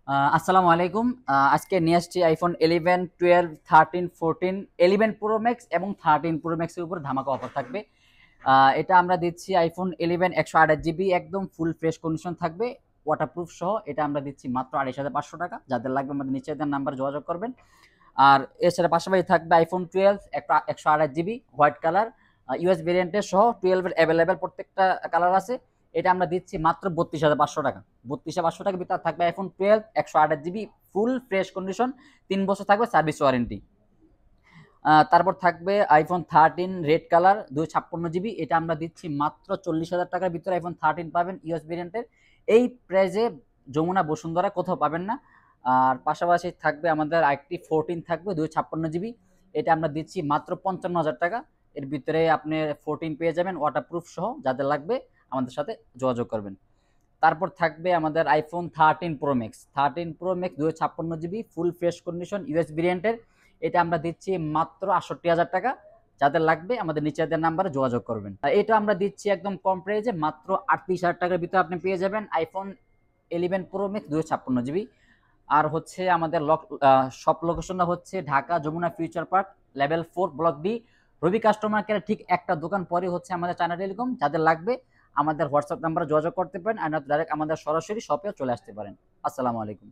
আসসালামু আলাইকুম। আজকে নিয়ে আসছি আইফোন 11, 12, 13, 14, 11 প্রো ম্যাক্স এবং 13 প্রো ম্যাক্সের উপর ধামাকা অফার থাকবে। এটা আমরা দিচ্ছি আইফোন 11 128 জিবি, একদম ফুল ফ্রেশ কন্ডিশন থাকবে, ওয়াটারপ্রুফ সহ। এটা আমরা দিচ্ছি মাত্র 28,500 টাকা। যাদের লাগবে আমাদের নিচে দেওয়া নাম্বার যোগাযোগ করবেন। আর এছাড়া পাশাপাশি থাকবে iPhone 12 128 GB white colour, US ভেরিয়েন্টের সহ 12 এর অ্যাভেলেবেল প্রত্যেকটা কালার আছে। এটা আমরা দিচ্ছি মাত্র 32,500 টাকা। 32,500 টাকার ভিতরে থাকবে iPhone 12 128 GB, full fresh condition, 3 বছর থাকবে সার্ভিস ওয়ারেন্টি। তারপর থাকবে আইফোন 13 রেড কালার 256 জিবি। এটা আমরা দিচ্ছি মাত্র 40,000 টাকার ভিতরে আইফোন 13 পাবেন ইউএস ভেরিয়েন্টের। এই প্রাইজে যমুনা বসুন্ধরা কোথাও পাবেন না। আর পাশাপাশি থাকবে আমাদের আরেকটি 14 থাকবে 256 জিবি। এটা আমরা দিচ্ছি মাত্র 55,000 টাকা। এর ভিতরে আপনি 14 পেয়ে যাবেন ওয়াটারপ্রুফ সহ। যাদের লাগবে আমাদের সাথে যোগাযোগ করবেন। তারপর থাকবে আমাদের iPhone 13 pro max 256 GB, full fresh condition, US ভেরিয়েন্টের। এটা আমরা দিচ্ছি মাত্র 68,000 টাকা। যাদের লাগবে আমাদের নিচের নাম্বারে যোগাযোগ করবেন। এটা আমরা দিচ্ছি একদম কম প্রাইজে মাত্র 38,000 টাকার ভিতরে আপনি পেয়ে যাবেন আইফোন 11 প্রো ম্যাক্স 256 জিবি। আর হচ্ছে আমাদের শপ লোকেশনটা হচ্ছে Dhaka Jamuna future park, level 4, block D, Robi customer care ঠিক একটা দোকান পরে হচ্ছে আমাদের চায়না টেলিকম। যাদের লাগবে আমাদের হোয়াটসঅ্যাপ নাম্বারে যোগাযোগ করতে পারেন, আর ডাইরেক্ট আমাদের সরাসরি শপেও চলে আসতে পারেন। আসসালামু আলাইকুম।